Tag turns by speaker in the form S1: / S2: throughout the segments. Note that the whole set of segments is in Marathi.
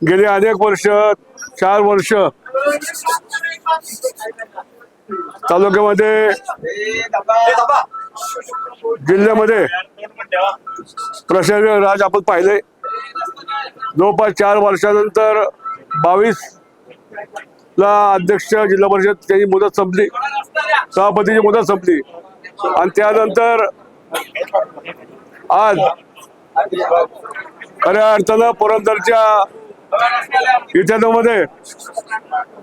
S1: गेली अनेक वर्ष 4 वर्ष तालुक्यामध्ये जिल्ह्यामध्ये प्रशासकीय राज आपण पाहिले। जवळपास 4 वर्षानंतर 22 ला अध्यक्ष जिल्हा परिषद त्यांची मुदत संपली, सभापतीची मुदत संपली आणि त्यानंतर आज खऱ्या अर्थानं पुरंदरच्या इतिहासामध्ये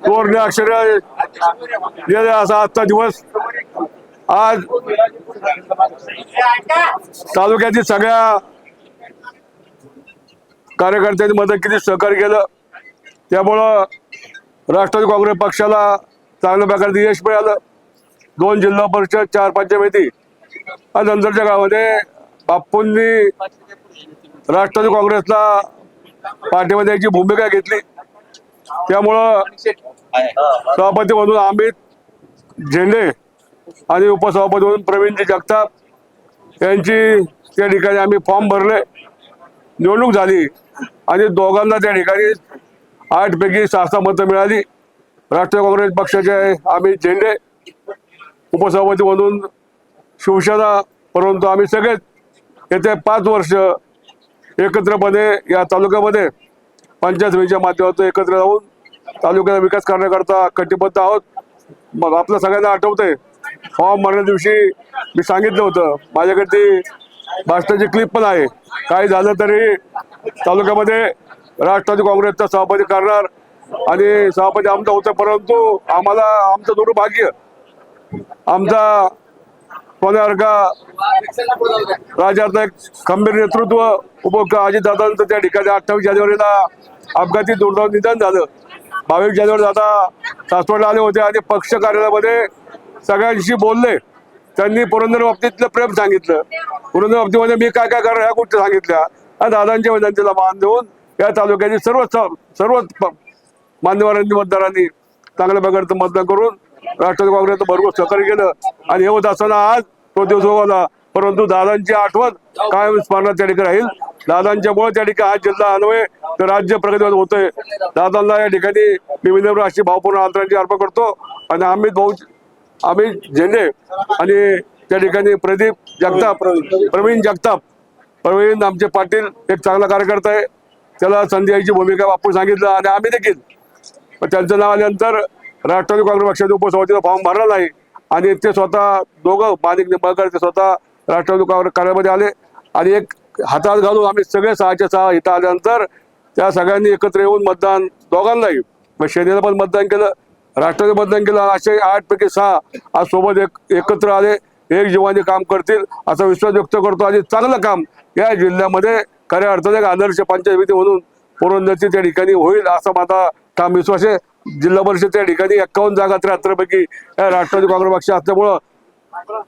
S1: सुवर्ण अक्षर असा आजचा दिवस। आज तालुक्यातील सगळ्या कार्यकर्त्यांनी मदत केली, सहकार्य केलं, त्यामुळं राष्ट्रवादी काँग्रेस पक्षाला चांगल्या प्रकारे यश मिळालं। 2 जिल्हा परिषद, 4 पंचायती आणि नंतरच्या काळामध्ये बापूंनी राष्ट्रवादी काँग्रेसला पाठिंबा द्यायची भूमिका घेतली, त्यामुळं सभापती म्हणून अमित झेंडे आणि उपसभापती म्हणून प्रवीणजी जगताप यांची त्या ठिकाणी आम्ही फॉर्म भरले, निवडणूक झाली आणि दोघांना त्या ठिकाणी 8 पैकी 6 मतं मिळाली। राष्ट्रवादी काँग्रेस पक्षाचे अमित झेंडे उपसभापती म्हणून शिवसेना, परंतु आम्ही सगळेच येत्या 5 वर्ष एकत्रपणे या तालुक्यामध्ये पंचायत समितीच्या माध्यमातून एकत्र राहून तालुक्याचा विकास करण्याकरता कटिबद्ध आहोत। मग आपल्या सगळ्यांना आठवतंय फॉर्म भरण्या दिवशी मी सांगितलं होतं, माझ्याकडे भाषणाची क्लिप पण आहे, काय झालं तरी तालुक्यामध्ये राष्ट्रवादी काँग्रेसचा सभापती करणार आणि सभापती आमचा होता, परंतु आम्हाला आमचं दुर्भाग्य आमचा सोन्यासारखा राज्यातलं एक खंबीर नेतृत्व अजितदादांचं त्या ठिकाणी 28 जानेवारीला अपघाती दुर्दैवी निधन झालं। 22 जानेवारी दादा सासवडला आले होते आणि पक्ष कार्यालयामध्ये सगळ्यांशी बोलले, त्यांनी पुरंदर बाबतीतलं प्रेम सांगितलं, पुरंदर बाबतीमध्ये मी काय काय करणार ह्या गोष्टी सांगितल्या आणि दादांच्या विनंतीला मान देऊन या तालुक्याची सर्व मान्यवरांनी मतदारांनी चांगल्या प्रकारचं मतदान करून राष्ट्रवादी काँग्रेसचं भरपूर सहकार्य केलं आणि हे होत असताना आज तो दिवस होता, परंतु दादांची आठवण कायम स्मरणात त्या ठिकाणी राहील। दादांच्यामुळे त्या ठिकाणी आज जिल्हा अन्वय तर राज्य प्रगतीवर होतोय। दादांना या ठिकाणी मी विनम्र अशी भावपूर्ण आदरांजली अर्पण करतो आणि अमित झेंडे आणि त्या ठिकाणी प्रवीण जगताप प्रवीण आमचे पाटील एक चांगला कार्यकर्ता आहे, त्याला संधी द्यायची भूमिका आपण सांगितलं आणि आम्ही देखील, पण त्यांचं नाव आल्यानंतर राष्ट्रवादी काँग्रेस पक्षाच्या उपसभापतीला फॉर्म भरला नाही आणि ते स्वतः दोघं माणिक निंबाळकर ते स्वतः राष्ट्रवादी काँग्रेस कार्यालयामध्ये आले आणि एक हातात घालून आम्ही सगळे 6च्या 6 इथं आल्यानंतर त्या सगळ्यांनी एकत्र येऊन मतदान दोघांनाही, मग सेनेला पण मतदान केलं, राष्ट्रवादी मतदान केलं, असे 8 पैकी 6 आज सोबत एकत्र आले, एक जीवाने काम करतील असा विश्वास व्यक्त करतो आणि चांगलं काम या जिल्ह्यामध्ये खऱ्या अर्थाने एक आदर्श पंचायत समिती म्हणून पुरंदरची त्या ठिकाणी होईल असा माझा ठाम विश्वास आहे। जिल्हा परिषद त्या ठिकाणी 51 जागा 73 पैकी या राष्ट्रवादी काँग्रेस पक्ष असल्यामुळं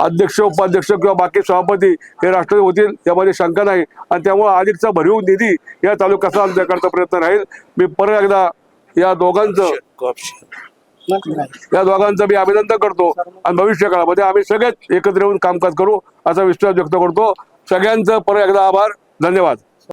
S1: अध्यक्ष, उपाध्यक्ष किंवा बाकी सभापती हे राष्ट्रवादी होतील यामध्ये शंका नाही आणि त्यामुळे अधिकचा भरीव निधी या तालुक्याचा आमच्याकरता प्रयत्न राहील। मी परत एकदा या दोघांचं मी अभिनंदन करतो आणि भविष्य काळामध्ये आम्ही सगळेच एकत्र येऊन कामकाज करू असा विश्वास व्यक्त करतो। सगळ्यांचं परत एकदा आभार, धन्यवाद।